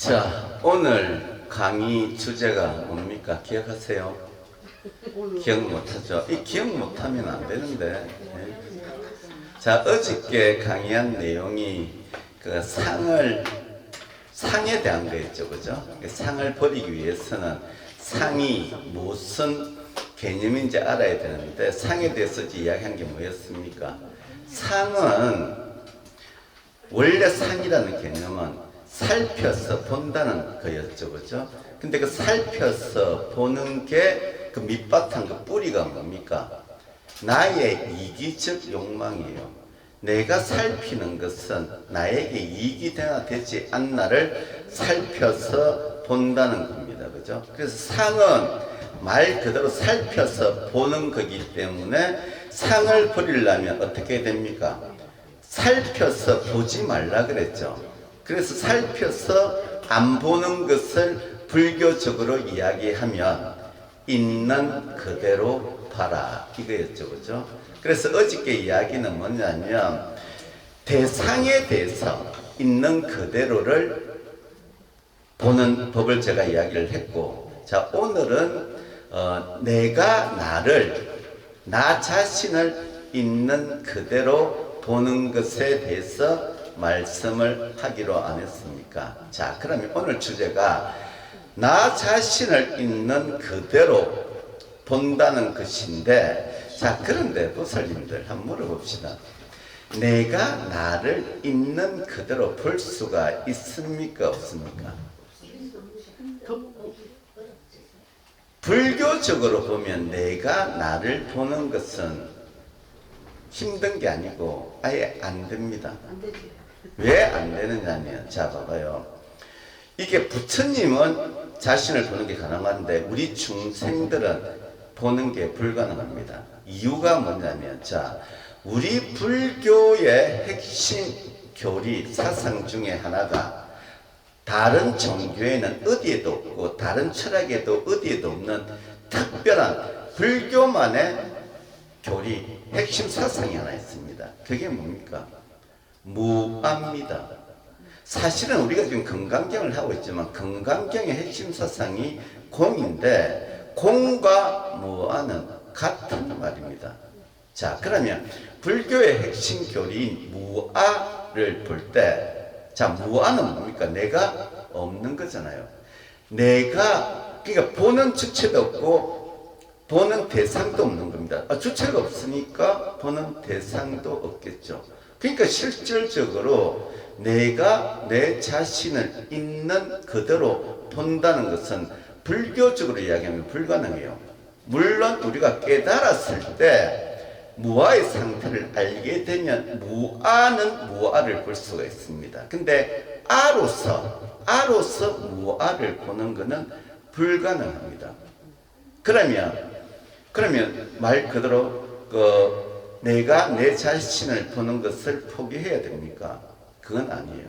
자, 오늘 강의 주제가 뭡니까? 기억하세요? 기억 못하죠? 이 기억 못하면 안 되는데. 네. 자, 어저께 강의한 내용이 그 상에 대한 거였죠, 그죠? 상을 버리기 위해서는 상이 무슨 개념인지 알아야 되는데, 상에 대해서 이야기한 게 뭐였습니까? 상은, 원래 상이라는 개념은 살펴서 본다는 거였죠, 그죠? 근데 그 살펴서 보는 게 그 밑바탕, 그 뿌리가 뭡니까? 나의 이기적 욕망이에요. 내가 살피는 것은 나에게 이익이 되나 되지 않나를 살펴서 본다는 겁니다, 그죠? 그래서 상은 말 그대로 살펴서 보는 거기 때문에 상을 버리려면 어떻게 됩니까? 살펴서 보지 말라 그랬죠. 그래서 살펴서 안 보는 것을 불교적으로 이야기하면 있는 그대로 봐라 이거였죠, 그죠? 그래서 어저께 이야기는 뭐냐면 대상에 대해서 있는 그대로를 보는 법을 제가 이야기를 했고, 자, 오늘은 내가 나 자신을 있는 그대로 보는 것에 대해서 말씀을 하기로 안 했습니까? 자, 그러면 오늘 주제가 나 자신을 있는 그대로 본다는 것인데, 자, 그런데 보살님들 한번 물어봅시다. 내가 나를 있는 그대로 볼 수가 있습니까? 없습니까? 불교적으로 보면 내가 나를 보는 것은 힘든 게 아니고 아예 안 됩니다. 왜 안 되느냐면, 자, 봐봐요. 이게 부처님은 자신을 보는 게 가능한데 우리 중생들은 보는 게 불가능합니다. 이유가 뭐냐면, 자, 우리 불교의 핵심 교리 사상 중에 하나가 다른 종교에는 어디에도 없고 다른 철학에도 어디에도 없는 특별한 불교만의 교리 핵심 사상이 하나 있습니다. 그게 뭡니까? 무아입니다. 사실은 우리가 지금 금강경을 하고 있지만 금강경의 핵심 사상이 공인데 공과 무아는 같은 말입니다. 자, 그러면 불교의 핵심 교리인 무아를 볼 때, 자, 무아는 뭡니까? 내가 없는 거잖아요. 내가, 그러니까 보는 주체도 없고 보는 대상도 없는 겁니다. 주체가 없으니까 보는 대상도 없겠죠. 그러니까 실질적으로 내가 내 자신을 있는 그대로 본다는 것은 불교적으로 이야기하면 불가능해요. 물론 우리가 깨달았을 때 무아의 상태를 알게 되면 무아는 무아를 볼 수가 있습니다. 근데 아로서 무아를 보는 것은 불가능합니다. 그러면 말 그대로 내가 내 자신을 보는 것을 포기해야 됩니까? 그건 아니에요.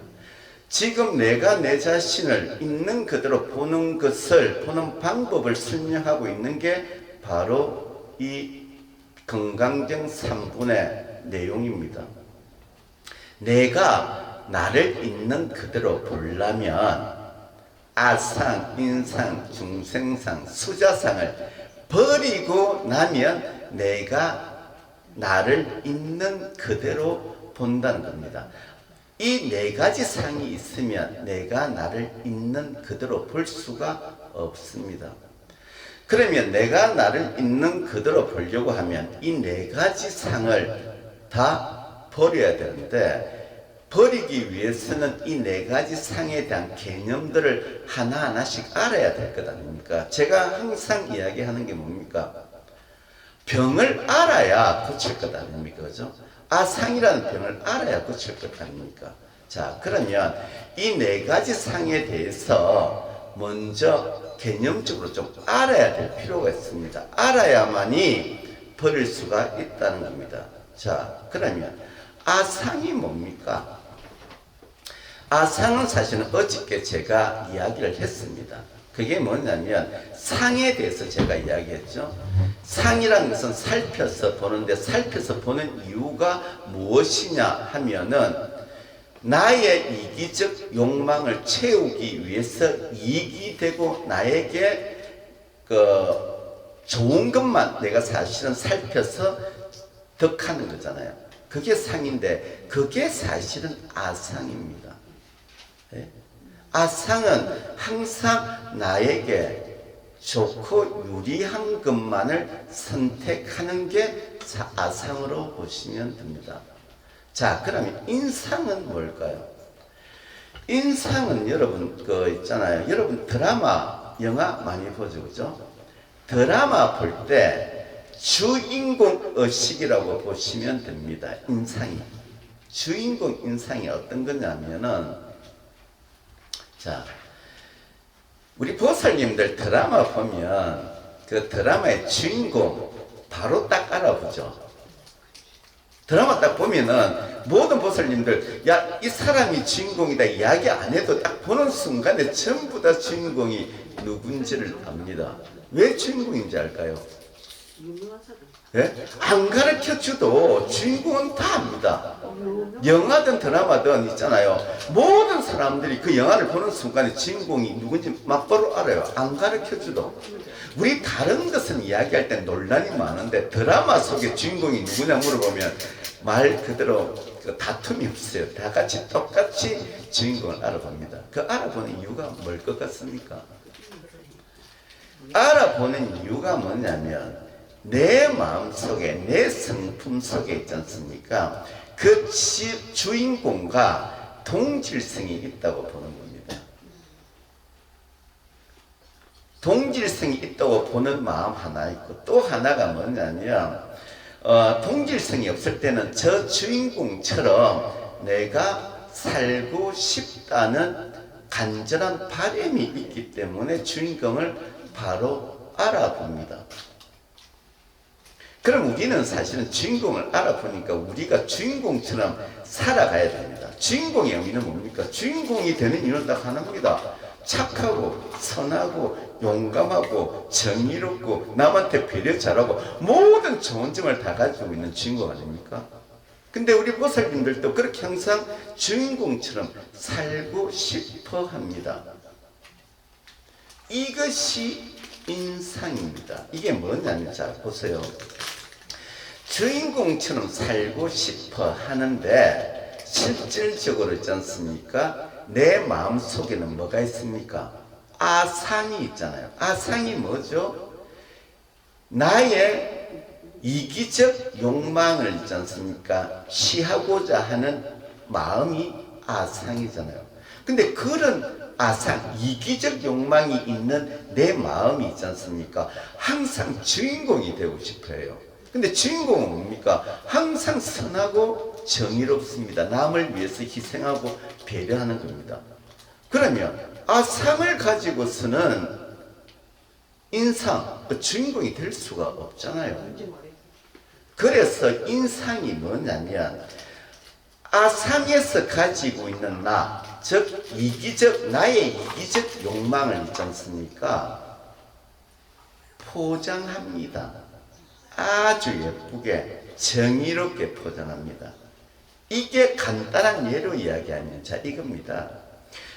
지금 내가 내 자신을 있는 그대로 보는 것을, 보는 방법을 설명하고 있는 게 바로 이 금강경 3분의 내용입니다. 내가 나를 있는 그대로 보려면 아상, 인상, 중생상, 수자상을 버리고 나면 내가 나를 있는 그대로 본다는 겁니다. 이 네 가지 상이 있으면 내가 나를 있는 그대로 볼 수가 없습니다. 그러면 내가 나를 있는 그대로 보려고 하면 이 네 가지 상을 다 버려야 되는데, 버리기 위해서는 이 네 가지 상에 대한 개념들을 하나하나씩 알아야 될 것 아닙니까? 제가 항상 이야기하는 게 뭡니까? 병을 알아야 고칠 것 아닙니까? 그죠? 상이라는 병을 알아야 고칠 것 아닙니까? 자, 그러면 이 네 가지 상에 대해서 먼저 개념적으로 좀 알아야 될 필요가 있습니다. 알아야만이 버릴 수가 있다는 겁니다. 자, 그러면 아상이 뭡니까? 아상은 사실은 어저께 제가 이야기를 했습니다. 그게 뭐냐면 상에 대해서 제가 이야기했죠. 상이라는 것은 살펴서 보는데, 살펴서 보는 이유가 무엇이냐 하면은 나의 이기적 욕망을 채우기 위해서 이익이 되고 나에게 좋은 것만 내가 사실은 살펴서 덕하는 거잖아요. 그게 상인데 그게 사실은 아상입니다. 네? 아상은 항상 나에게 좋고 유리한 것만을 선택하는 게 아상으로 보시면 됩니다. 자, 그러면 인상은 뭘까요? 인상은 여러분 있잖아요. 여러분 드라마, 영화 많이 보죠, 그죠? 드라마 볼 때 주인공 의식이라고 보시면 됩니다. 인상이. 주인공 인상이 어떤 거냐면은, 자, 우리 보살님들 드라마 보면 그 드라마의 주인공 바로 딱 알아보죠. 드라마 딱 보면은 모든 보살님들 야, 이 사람이 주인공이다 이야기 안 해도 딱 보는 순간에 전부 다 주인공이 누군지를 압니다. 왜 주인공인지 알까요? 예? 안 가르쳐줘도 주인공은 다 압니다. 영화든 드라마든 있잖아요. 모든 사람들이 그 영화를 보는 순간에 주인공이 누군지 막바로 알아요. 안 가르쳐줘도. 우리 다른 것은 이야기할 때 논란이 많은데 드라마 속에 주인공이 누구냐 물어보면 말 그대로 다툼이 없어요. 다 같이 똑같이 주인공을 알아봅니다. 그 알아보는 이유가 뭘 것 같습니까? 알아보는 이유가 뭐냐면 내 마음속에 내 성품 속에 있지 않습니까? 그 주인공과 동질성이 있다고 보는 겁니다. 동질성이 있다고 보는 마음 하나 있고 또 하나가 뭐냐면 동질성이 없을 때는 저 주인공처럼 내가 살고 싶다는 간절한 바람이 있기 때문에 주인공을 바로 알아봅니다. 그럼 우리는 사실은 주인공을 알아보니까 우리가 주인공처럼 살아가야 됩니다. 주인공의 의미는 뭡니까? 주인공이 되는 이유는 딱 하나입니다. 착하고 선하고 용감하고 정의롭고 남한테 배려 잘하고 모든 좋은 점을 다 가지고 있는 주인공 아닙니까? 근데 우리 보살님들도 그렇게 항상 주인공처럼 살고 싶어 합니다. 이것이 인상입니다. 이게 뭐냐면 자 보세요. 주인공처럼 살고 싶어 하는데 실질적으로 있지 않습니까? 내 마음속에는 뭐가 있습니까? 아상이 있잖아요. 아상이 뭐죠? 나의 이기적 욕망을 있지 않습니까? 취하고자 하는 마음이 아상이잖아요. 근데 그런 아상, 이기적 욕망이 있는 내 마음이 있지 않습니까? 항상 주인공이 되고 싶어요. 근데 주인공은 뭡니까? 항상 선하고 정의롭습니다. 남을 위해서 희생하고 배려하는 겁니다. 그러면 아상을 가지고서는 인상, 그 주인공이 될 수가 없잖아요. 그래서 인상이 뭐냐면 아상에서 가지고 있는 나, 즉 나의 이기적 욕망을 있지 않습니까? 포장합니다. 아주 예쁘게 정의롭게 포장합니다. 이게 간단한 예로 이야기하면 자 이겁니다.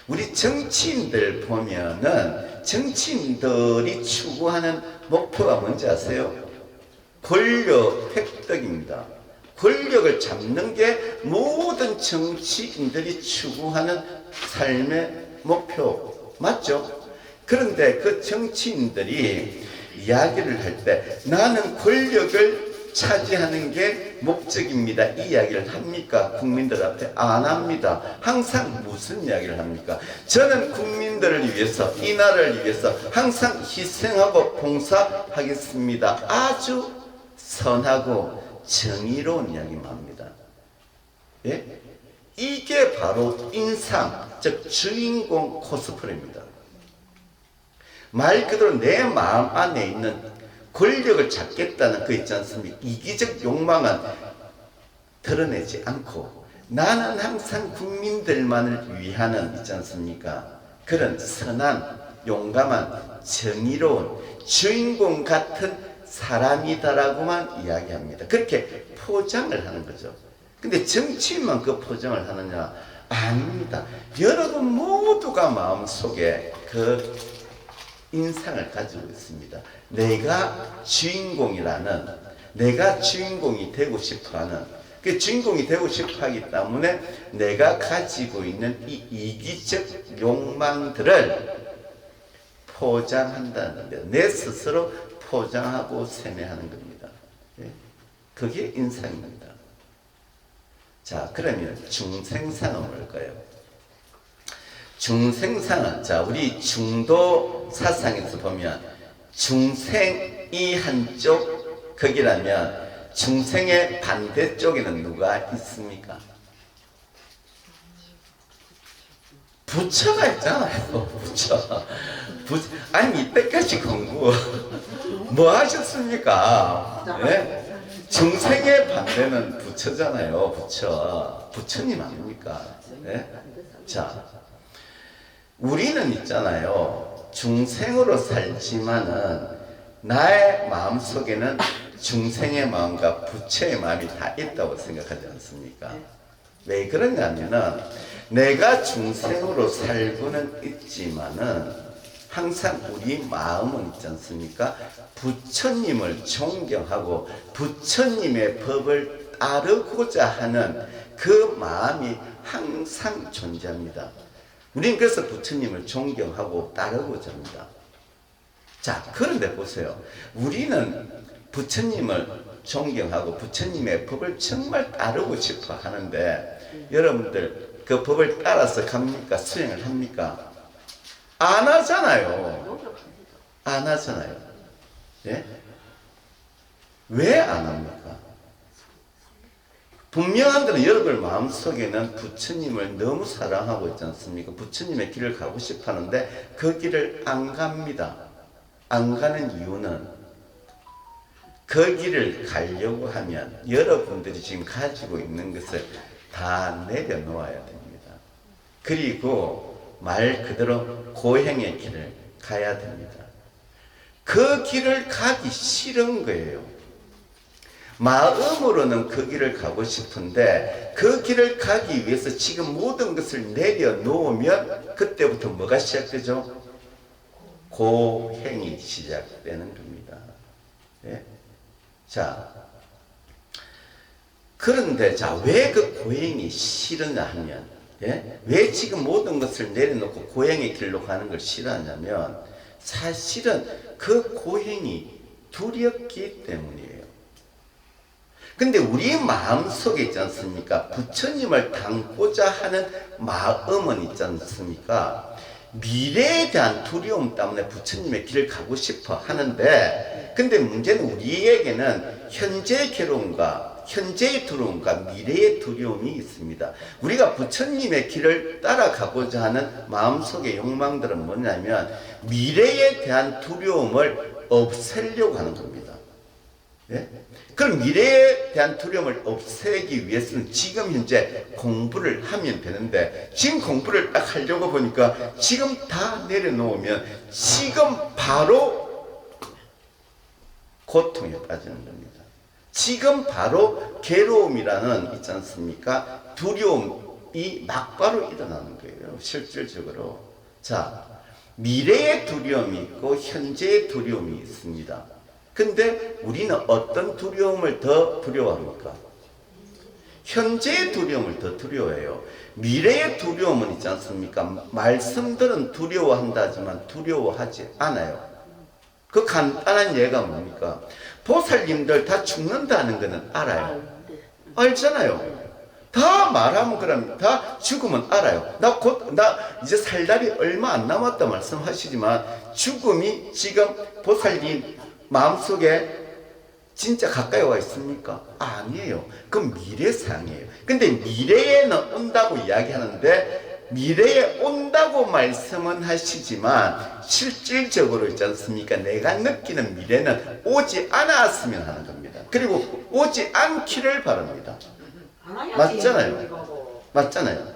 우리 정치인들 보면은 정치인들이 추구하는 목표가 뭔지 아세요? 권력 획득입니다. 권력을 잡는 게 모든 정치인들이 추구하는 삶의 목표 맞죠? 그런데 그 정치인들이 이야기를 할 때 나는 권력을 차지하는 게 목적입니다. 이 이야기를 합니까? 국민들 앞에 안 합니다. 항상 무슨 이야기를 합니까? 저는 국민들을 위해서 이 나라를 위해서 항상 희생하고 봉사하겠습니다. 아주 선하고 정의로운 이야기만 합니다. 예? 이게 바로 인상, 즉 주인공 코스프레입니다. 말 그대로 내 마음 안에 있는 권력을 잡겠다는 거 있지 않습니까? 이기적 욕망은 드러내지 않고 나는 항상 국민들만을 위하는 있지 않습니까? 그런 선한, 용감한, 정의로운 주인공 같은 사람이다라고만 이야기합니다. 그렇게 포장을 하는 거죠. 근데 정치인만 그 포장을 하느냐? 아닙니다. 여러분 모두가 마음속에 그 인상을 가지고 있습니다. 내가 주인공이라는, 내가 주인공이 되고 싶어하는, 그 주인공이 되고 싶어하기 때문에 내가 가지고 있는 이 이기적 욕망들을 포장한다는 거예요. 내 스스로 포장하고 세뇌하는 겁니다. 그게 인상입니다. 자, 그러면 중생상은 뭘까요? 중생상은, 자, 우리 중도 사상에서 보면 중생이 한쪽 거기라면 중생의 반대쪽에는 누가 있습니까? 부처가 있잖아요. 부처. 아니 이때까지 공부 뭐 하셨습니까? 네? 중생의 반대는 부처잖아요. 부처. 부처님 아닙니까? 네? 자, 우리는 있잖아요. 중생으로 살지만은 나의 마음속에는 중생의 마음과 부처의 마음이 다 있다고 생각하지 않습니까? 왜 그러냐면은 내가 중생으로 살고는 있지만은 항상 우리 마음은 있지 않습니까? 부처님을 존경하고 부처님의 법을 따르고자 하는 그 마음이 항상 존재합니다. 우리는 그래서 부처님을 존경하고 따르고자 합니다. 자, 그런데 보세요. 우리는 부처님을 존경하고 부처님의 법을 정말 따르고 싶어 하는데 여러분들 그 법을 따라서 갑니까? 수행을 합니까? 안 하잖아요. 안 하잖아요. 예? 왜 안 합니까? 분명한 것은 여러분 마음속에는 부처님을 너무 사랑하고 있지 않습니까? 부처님의 길을 가고 싶어 하는데 그 길을 안 갑니다. 안 가는 이유는 그 길을 가려고 하면 여러분들이 지금 가지고 있는 것을 다 내려놓아야 됩니다. 그리고 말 그대로 고행의 길을 가야 됩니다. 그 길을 가기 싫은 거예요. 마음으로는 그 길을 가고 싶은데 그 길을 가기 위해서 지금 모든 것을 내려놓으면 그때부터 뭐가 시작되죠? 고행이 시작되는 겁니다. 예? 자, 그런데 자, 왜 그 고행이 싫으냐 하면, 예? 왜 지금 모든 것을 내려놓고 고행의 길로 가는 걸 싫어하냐면 사실은 그 고행이 두렵기 때문이에요. 근데 우리 마음속에 있지 않습니까? 부처님을 닮고자 하는 마음은 있지 않습니까? 미래에 대한 두려움 때문에 부처님의 길을 가고 싶어 하는데 근데 문제는 우리에게는 현재의 괴로움과 현재의 두려움과 미래의 두려움이 있습니다. 우리가 부처님의 길을 따라가고자 하는 마음속의 욕망들은 뭐냐면 미래에 대한 두려움을 없애려고 하는 겁니다. 예? 그럼 미래에 대한 두려움을 없애기 위해서는 지금 현재 공부를 하면 되는데 지금 공부를 딱 하려고 보니까 지금 다 내려놓으면 지금 바로 고통에 빠지는 겁니다. 지금 바로 괴로움이라는 있지 않습니까? 두려움이 막바로 일어나는 거예요. 실질적으로. 자, 미래의 두려움이 있고 현재의 두려움이 있습니다. 근데 우리는 어떤 두려움을 더 두려워합니까? 현재의 두려움을 더 두려워해요. 미래의 두려움은 있지 않습니까? 말씀들은 두려워한다지만 두려워하지 않아요. 그 간단한 예가 뭡니까? 보살님들 다 죽는다는 것은 알아요. 알잖아요. 다 말하면 그럼 다 죽으면 알아요. 나 이제 살 날이 얼마 안 남았다 말씀하시지만 죽음이 지금 보살님 마음속에 진짜 가까이 와 있습니까? 아니에요. 그건 미래상이에요. 근데 미래에는 온다고 이야기하는데 미래에 온다고 말씀은 하시지만 실질적으로 있지 않습니까? 내가 느끼는 미래는 오지 않았으면 하는 겁니다. 그리고 오지 않기를 바랍니다. 맞잖아요. 맞잖아요.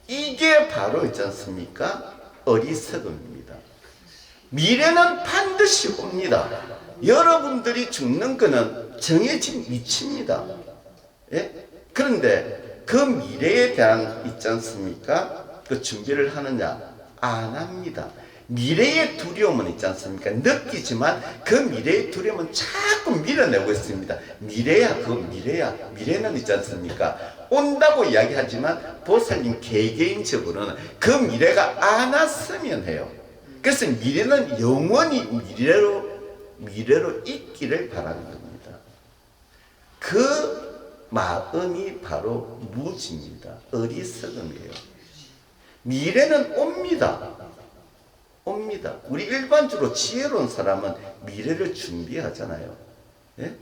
이게 바로 있지 않습니까? 어리석음입니다. 미래는 반드시 옵니다. 여러분들이 죽는 것은 정해진 위치입니다. 예? 그런데 그 미래에 대한 있지 않습니까? 그 준비를 하느냐? 안 합니다. 미래의 두려움은 있지 않습니까? 느끼지만 그 미래의 두려움은 자꾸 밀어내고 있습니다. 미래야, 미래는 있지 않습니까? 온다고 이야기하지만 보살님 개개인적으로는 그 미래가 안 왔으면 해요. 그래서 미래는 영원히 미래로 있기를 바라는 겁니다. 그 마음이 바로 무지입니다. 어리석음이에요. 미래는 옵니다. 우리 일반적으로 지혜로운 사람은 미래를 준비하잖아요. 예?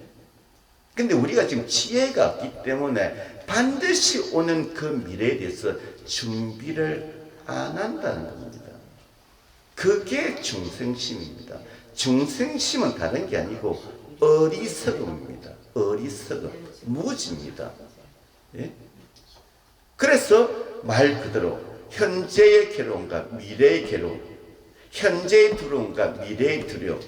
근데 우리가 지금 지혜가 없기 때문에 반드시 오는 그 미래에 대해서 준비를 안 한다는 겁니다. 그게 중생심입니다. 중생심은 다른 게 아니고 어리석음입니다. 어리석음, 무지입니다. 예? 그래서 말 그대로 현재의 괴로움과 미래의 괴로움, 현재의 두려움과 미래의 두려움,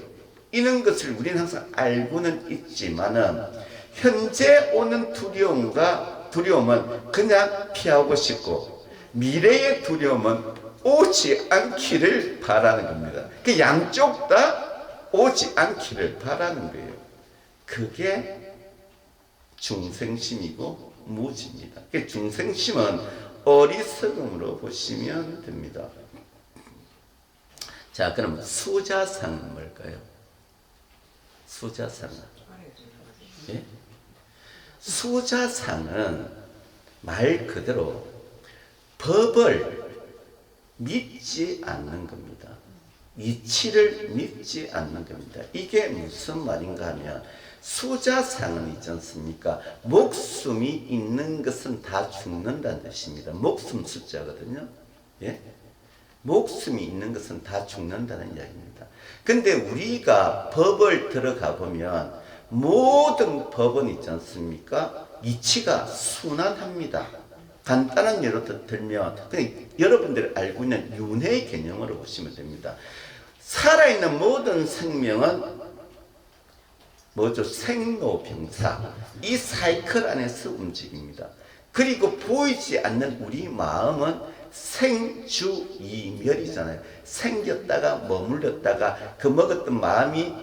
이런 것을 우리는 항상 알고는 있지만은 현재 오는 두려움은 그냥 피하고 싶고 미래의 두려움은 오지 않기를 바라는 겁니다. 그 양쪽 다 오지 않기를 바라는 거예요. 그게 중생심이고 무지입니다. 중생심은 어리석음으로 보시면 됩니다. 자, 그럼 수자상은 뭘까요? 수자상은? 예? 수자상은 말 그대로 법을 믿지 않는 겁니다. 이치를 믿지 않는 겁니다. 이게 무슨 말인가 하면 수자상은 있지 않습니까? 목숨이 있는 것은 다 죽는다는 뜻입니다. 목숨 숫자거든요. 예? 목숨이 있는 것은 다 죽는다는 이야기입니다. 근데 우리가 법을 들어가 보면 모든 법은 있지 않습니까? 이치가 순환합니다. 간단한 예로 들면 여러분들이 알고 있는 윤회의 개념으로 보시면 됩니다. 살아있는 모든 생명은 뭐죠? 생로병사, 이 사이클 안에서 움직입니다. 그리고 보이지 않는 우리 마음은 생주이멸이잖아요. 생겼다가 머물렀다가 그 먹었던 마음이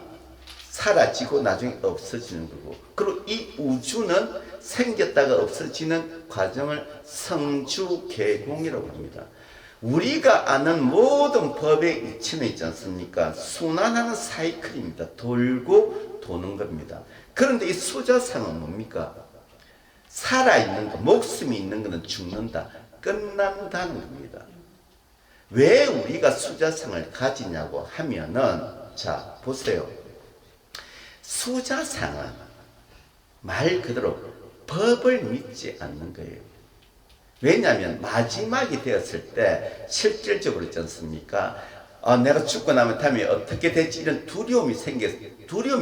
사라지고 나중에 없어지는 거고, 그리고 이 우주는 생겼다가 없어지는 과정을 성주개공이라고 합니다. 우리가 아는 모든 법의 이치는 있지 않습니까? 순환하는 사이클입니다. 돌고 도는 겁니다. 그런데 이 수자상은 뭡니까? 살아있는 것, 목숨이 있는 것은 죽는다, 끝난다는 겁니다. 왜 우리가 수자상을 가지냐고 하면은, 자, 보세요. 수자상은 말 그대로 법을 믿지 않는 거예요. 왜냐하면 마지막이 되었을 때 실질적으로 있지 않습니까? 내가 죽고 나면 다음에 어떻게 될지 이런 두려움이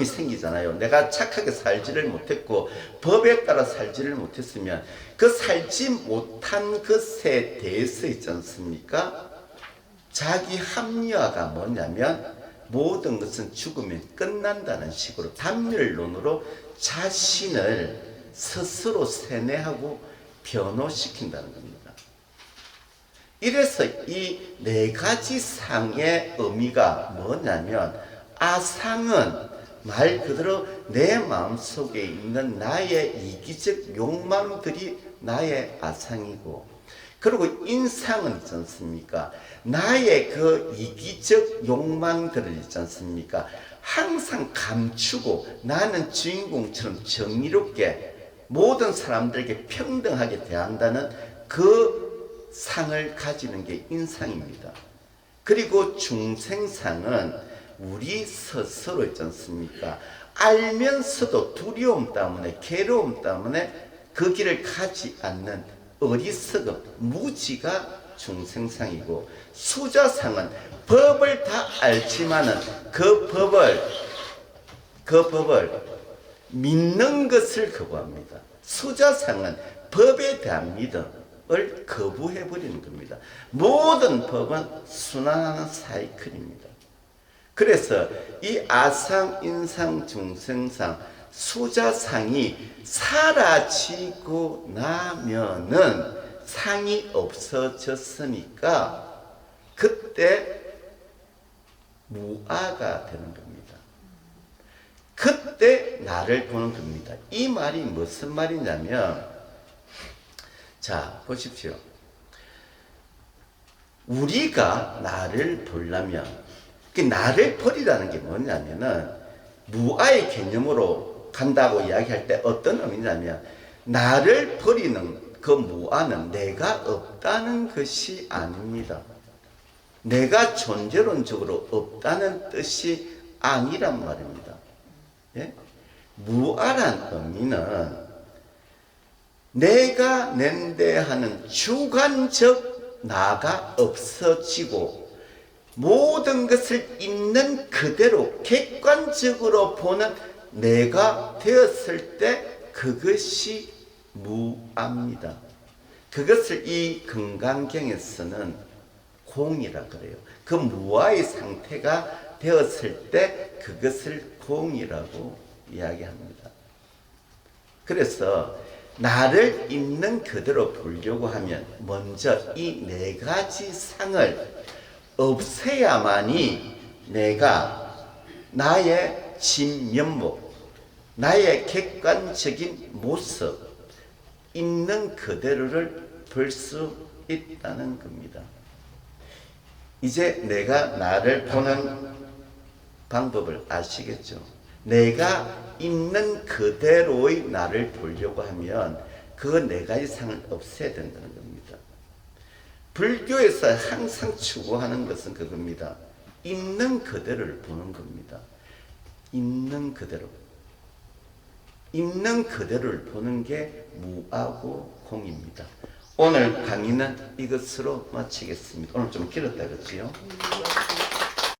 생기잖아요. 내가 착하게 살지를 못했고 법에 따라 살지를 못했으면 그 살지 못한 것에 대해서 있지 않습니까? 자기 합리화가 뭐냐면 모든 것은 죽으면 끝난다는 식으로 단멸론으로 자신을 스스로 세뇌하고 변호시킨다는 겁니다. 이래서 이 네 가지 상의 의미가 뭐냐면, 아상은 말 그대로 내 마음속에 있는 나의 이기적 욕망들이 나의 아상이고, 그리고 인상은 있지 않습니까? 나의 그 이기적 욕망들을 있지 않습니까? 항상 감추고 나는 주인공처럼 정의롭게 모든 사람들에게 평등하게 대한다는 그 상을 가지는 게 인상입니다. 그리고 중생상은 우리 스스로 있지 않습니까? 알면서도 두려움 때문에, 괴로움 때문에 그 길을 가지 않는 어리석음, 무지가 중생상이고, 수자상은 법을 다 알지만은 그 법을 믿는 것을 거부합니다. 수자상은 법에 대한 믿음을 거부해버리는 겁니다. 모든 법은 순환하는 사이클입니다. 그래서 이 아상, 인상, 중생상, 수자상이 사라지고 나면은 상이 없어졌으니까 그때 무아가 되는 겁니다. 그때 나를 보는 겁니다. 이 말이 무슨 말이냐면, 자 보십시오. 우리가 나를 보려면, 그 나를 버리라는 게 뭐냐면은 무아의 개념으로 간다고 이야기할 때 어떤 의미냐면, 나를 버리는 그 무아는 내가 없다는 것이 아닙니다. 내가 존재론적으로 없다는 뜻이 아니란 말입니다. 예? 무아란 의미는 내가 낸대하는 주관적 나가 없어지고 모든 것을 있는 그대로 객관적으로 보는 내가 되었을 때 그것이 무아입니다. 그것을 이 금강경에서는 공이라 그래요. 그 무아의 상태가 되었을 때 그것을 공이라고 이야기합니다. 그래서 나를 있는 그대로 보려고 하면 먼저 이 네 가지 상을 없애야만이 내가 나의 진면목, 나의 객관적인 모습, 있는 그대로를 볼 수 있다는 겁니다. 이제 내가 나를 보는 방법을 아시겠죠? 내가 있는 그대로의 나를 보려고 하면 그 네 가지 상을 없애야 된다는 겁니다. 불교에서 항상 추구하는 것은 그겁니다. 있는 그대로를 보는 겁니다. 있는 그대로. 있는 그대로를 보는 게 무아고 공입니다. 오늘 강의는 이것으로 마치겠습니다. 오늘 좀 길었다 그렇지요?